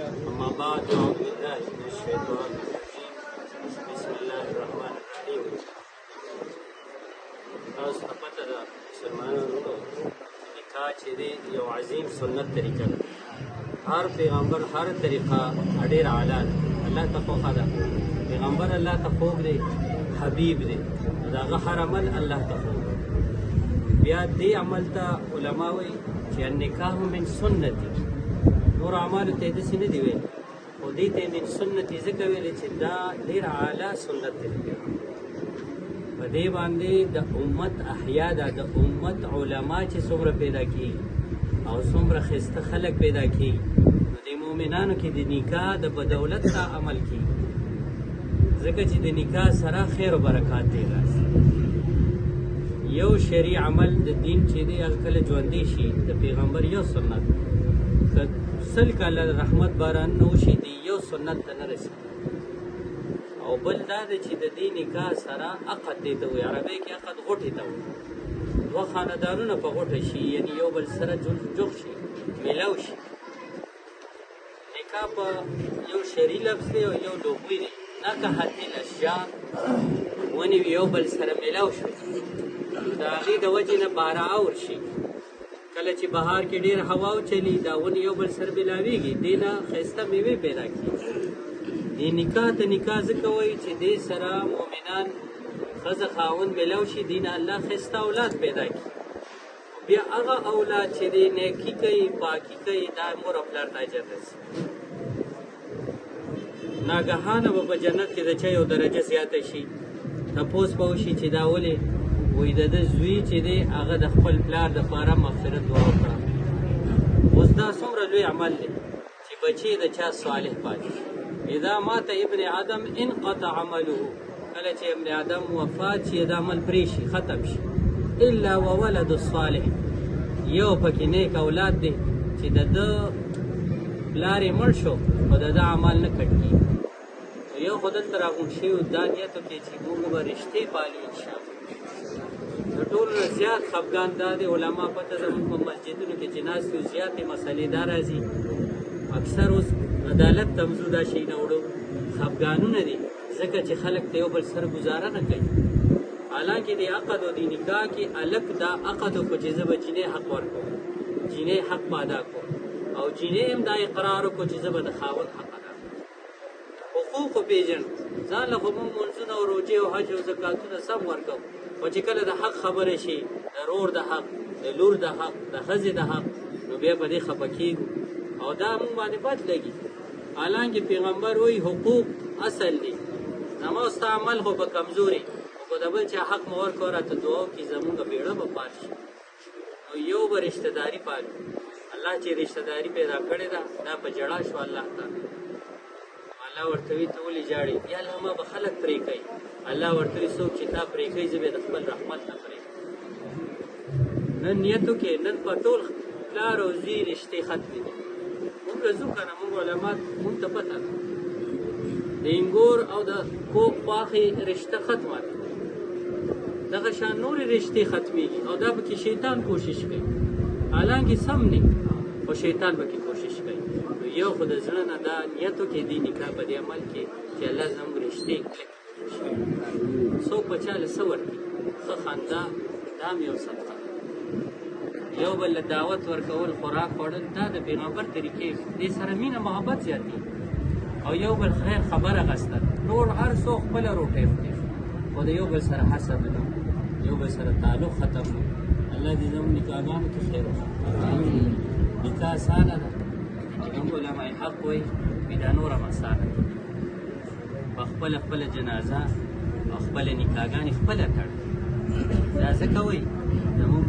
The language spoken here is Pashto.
أما بعد أعوذ بالله من الشيطان الرجيم بسم الله الرحمن الرحيم. تاسو ته پته ده مسلمانانو نکاح چې دی یو عظیم سنت طریقه ده. هر پیغمبر هر طریقه ډېر اعلی ده، الله ته خوښه ده. پیغمبر الله ته خوږ دی، حبیب دی، د هغه هر عمل الله ته خوږ. بیا دې عمل ته علما وایي چې النکاح من سنتي. نور اعمالو ته یې داسې نه دي ویلي، خو دې ته یې من سنتي ځکه ویلې چې دا ډېر اعلی سنت دی. په دې باندې د امت احیا ده، د امت علما چې څومره پیدا کېږي او څومره ښایسته خلک پیدا کېږي، نو د مؤمنانو کې د نکاح د بدولت ته عمل کېږي، ځکه چې د نکاح سره خیر و برکات دی. راسي یو شرعي عمل د دین چې دی هغه کله ژوندی شي د پیغمبر یو سنت، که سل کاله رحمت باران نه وشي د یو سنت ته نه رسېږي. او بل دا ده چې د دې نکاح سره عقد دی ته وایي، عربۍ کې عقد غوټې ته وایي. دوه خاندانونه په غوټه شي، یعنې یو بل سره جوخ شي، میلاو شي. نکاح په یو شرعي لفظ دی او یو لغوي دی. نکحت الاشجار ونې یو بل سره میلاو شو، نو د هغې د وجې نه بارعه ورشي. کله چې بهار کې ډېر هوا وچلي، دا ونې یو بل سره میلاویږي، دې نه ښایسته میوې پیدا کېږي. دې نکاح ته نکاح ځکه وایي چې دې سره مؤمنان ښځه خاوند میلاو شي، دې نه الله ښایسته اولاد پیدا کړي. بیا هغه اولاد چې دې نیکي کوي، پاکي کوي، دا مور او پلار ته اجر رسي. ناګهانه به په جنت کې د چا یو درجه زیاته شي. تپوس به وشي چې دا ولې؟ وایي د ده زوی چې دی هغه د خپل پلار دپاره مغفرت دعا وکړه. اوس دا څومره لوی عمل دی چې بچی د چا صالح پاتې شي. اذا مات ابن آدم انقطع عمله، کله چې ابن آدم وفات شي د عمل پرې شي، ختم شي. الا وولد الصالح، یو پکې نیک اولاد دی چې د ده پلار یې مړ شو خو د ده عمل نه کټ کېږي. یو خو دلته راغونډ شوي دا نیت وکړي چې موږ به رشتې پالو انشاءالله. د ټولو نه زیات خفګان دا دی، علما پته زموږ په مسجدونو کې چې ناست یو زیاتې مسلې دا راځي. اکثر اوس عدالت ته موضوع دا شی نه وړو، خفګانونه دي ځکه چې خلک ته یو بل سره ګزاره نه کوي. حالانکې د عقد او د نکاح کې الګ دا عقد وکړو چې زه به جینۍ حق ورکوم، جینۍ حق به ادا کوم، او جینۍ هم دا اقرار وکړو چې زه به د خاوند حق ادا کوم. حقوق وپېژنو، ځان له خو موږ مونځونه او روژې او حج او زکاتونه سم ورکوو، خو چې کله د حق خبره شي، د رور د حق، د لور د حق، د ښځې د حق، نو بیا په دې خفه کېږو او دا موږ باندې بد لګي. حالانکې پیغمبر وایي حقوق اصل دي، زما او ستا عمل خو به کمزوري، خو د بل چا حق مه ورکوه، راته دعا وکړي زمونږ بیړه به پات شي. نو یو به رشته داري پالو. الله چې رشته داري پیدا کړې ده دا په ژړا شو الله ته. الله ورته وایي ته ولې ژاړې؟ یا الله ما به خلک پرې کوي. الله ورته وایي څوک چې تا پرې کوي زه به د خپل رحمت نه پرې کوم. نن نیت وکړې، نن په ټول پلار او زوی رشتې ختمې دي. موږ ځو که نه، موږ علمات موږ ته پته ده د انګور او د کوک پاخې رشته ختمه ده. دغه شان نورې رشتې ختمېږي او دا پکې شیطان کوشش کوي. حالانکې سم نه، خو شیطان پکې کوشش کوي. نو یو خو د زړه نه دا نیت وکړې دې نکاح په دې عمل کې چې الله زموږ رشتې کلک کړي. څوک به چاله څه ورکړي؟ ښه خندا دا هم یو صدقه. یو بل له دعوت ورکول، خوراک خوړل، دا د پیغمبر طریقې دې سره مینه محبت زیاتېږي. او یو بل خیر خبر اخیستل، نور هر څوک خپله روټۍ خوري، خو د یو بل سره حسد نه، یو بل سره تعلق ختم نه. الله دې زموږ نکاحګانو کې خیر وکړي. نکاح اسانه ده، کوم علماء حق وایي دا نور هم اسانه ده. په خپله خپله جنازه او خپله نکاحګانې خپله تړي. دا ځکه وایي زموږ